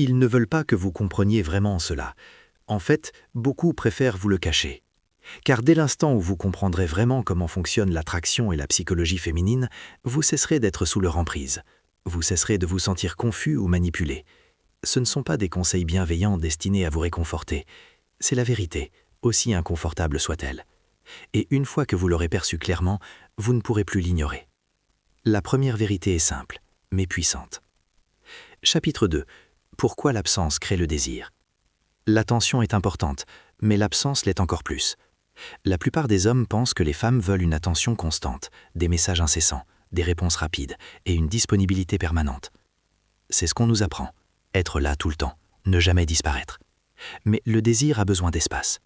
Ils ne veulent pas que vous compreniez vraiment cela. En fait, beaucoup préfèrent vous le cacher. Car dès l'instant où vous comprendrez vraiment comment fonctionne l'attraction et la psychologie féminine, vous cesserez d'être sous leur emprise. Vous cesserez de vous sentir confus ou manipulé. Ce ne sont pas des conseils bienveillants destinés à vous réconforter. C'est la vérité, aussi inconfortable soit-elle. Et une fois que vous l'aurez perçue clairement, vous ne pourrez plus l'ignorer. La première vérité est simple, mais puissante. Chapitre 2. Pourquoi l'absence crée le désir? L'attention est importante, mais l'absence l'est encore plus. La plupart des hommes pensent que les femmes veulent une attention constante, des messages incessants, des réponses rapides et une disponibilité permanente. C'est ce qu'on nous apprend, être là tout le temps, ne jamais disparaître. Mais le désir a besoin d'espace.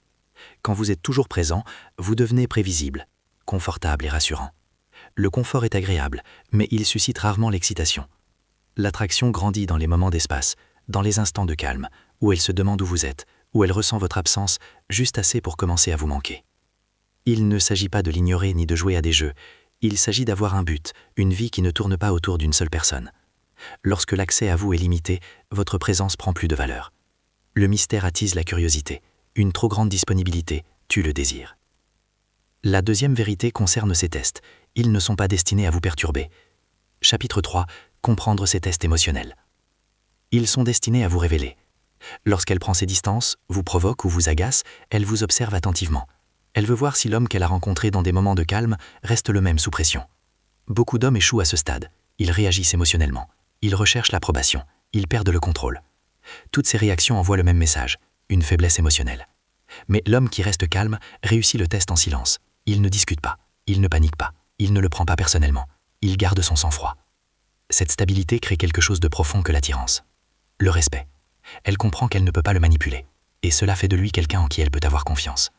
Quand vous êtes toujours présent, vous devenez prévisible, confortable et rassurant. Le confort est agréable, mais il suscite rarement l'excitation. L'attraction grandit dans les moments d'espace, dans les instants de calme, où elle se demande où vous êtes, où elle ressent votre absence, juste assez pour commencer à vous manquer. Il ne s'agit pas de l'ignorer ni de jouer à des jeux, il s'agit d'avoir un but, une vie qui ne tourne pas autour d'une seule personne. Lorsque l'accès à vous est limité, votre présence prend plus de valeur. Le mystère attise la curiosité, une trop grande disponibilité tue le désir. La deuxième vérité concerne ces tests, ils ne sont pas destinés à vous perturber. Chapitre 3. Comprendre ces tests émotionnels. Ils sont destinés à vous révéler. Lorsqu'elle prend ses distances, vous provoque ou vous agace, elle vous observe attentivement. Elle veut voir si l'homme qu'elle a rencontré dans des moments de calme reste le même sous pression. Beaucoup d'hommes échouent à ce stade. Ils réagissent émotionnellement. Ils recherchent l'approbation. Ils perdent le contrôle. Toutes ces réactions envoient le même message, une faiblesse émotionnelle. Mais l'homme qui reste calme réussit le test en silence. Il ne discute pas. Il ne panique pas. Il ne le prend pas personnellement. Il garde son sang-froid. Cette stabilité crée quelque chose de profond que l'attirance. Le respect. Elle comprend qu'elle ne peut pas le manipuler. Et cela fait de lui quelqu'un en qui elle peut avoir confiance.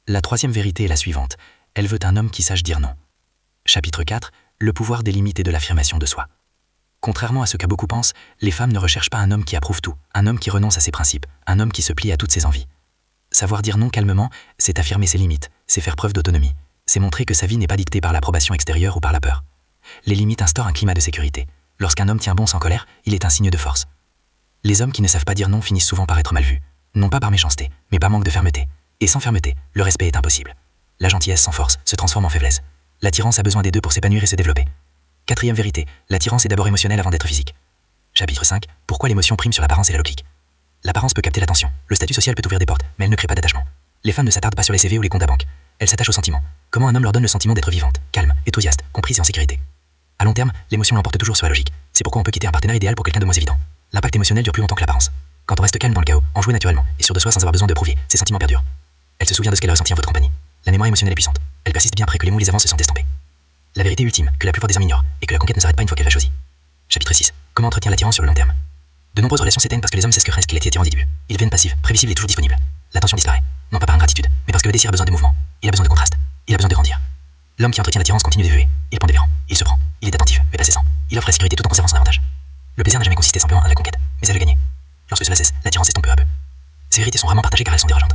La troisième vérité est la suivante. Elle veut un homme qui sache dire non. Chapitre 4. Le pouvoir des limites et de l'affirmation de soi. Contrairement à ce qu'à beaucoup pensent, les femmes ne recherchent pas un homme qui approuve tout, un homme qui renonce à ses principes, un homme qui se plie à toutes ses envies. Savoir dire non calmement, c'est affirmer ses limites, c'est faire preuve d'autonomie, c'est montrer que sa vie n'est pas dictée par l'approbation extérieure ou par la peur. Les limites instaurent un climat de sécurité. Lorsqu'un homme tient bon sans colère, il est un signe de force. Les hommes qui ne savent pas dire non finissent souvent par être mal vus, non pas par méchanceté, mais par manque de fermeté. Et sans fermeté, le respect est impossible. La gentillesse sans force se transforme en faiblesse. L'attirance a besoin des deux pour s'épanouir et se développer. Quatrième vérité, l'attirance est d'abord émotionnelle avant d'être physique. Chapitre 5. Pourquoi l'émotion prime sur l'apparence et la logique? L'apparence peut capter l'attention, le statut social peut ouvrir des portes, mais elle ne crée pas d'attachement. Les femmes ne s'attardent pas sur les CV ou les comptes à banque. Elles s'attachent aux sentiments. Comment un homme leur donne le sentiment d'être vivante, calme, enthousiaste, comprise et en sécurité? À long terme, l'émotion l'emporte toujours sur la logique. C'est pourquoi on peut quitter un partenaire idéal pour quelqu'un de moins évident. L'impact émotionnel dure plus longtemps que l'apparence. Quand on reste calme dans le chaos, enjoué naturellement, et sûr de soi sans avoir besoin de prouver, ses sentiments perdurent. Elle se souvient de ce qu'elle a ressenti en votre compagnie. La mémoire émotionnelle est puissante. Elle persiste bien après que les mots et les avances se sont estampés. La vérité ultime, que la plupart des hommes ignorent, et que la conquête ne s'arrête pas une fois qu'elle est choisie. Chapitre 6. Comment entretenir l'attirance sur le long terme? De nombreuses relations s'éteignent parce que les hommes cessent qu'il est attirant dès le début. Ils deviennent passifs, prévisibles et toujours disponibles. L'attention disparaît, non pas par ingratitude, mais parce que le désir a besoin de mouvement. Il a besoin de contraste. Il a besoin de grandir. L'homme qui entretient l'attirance continue d'évoluer. Il prend des vérans. Il se prend. Il est attentif, mais pas cessant. Il offre la sécurité tout en conservant son avantage. Le plaisir n'a jamais consisté simplement à la conquête, mais à le gagner. Lorsque cela cesse, l'attirance s'estompe peu à peu. Ces vérités sont vraiment partagées car elles sont dérangeantes.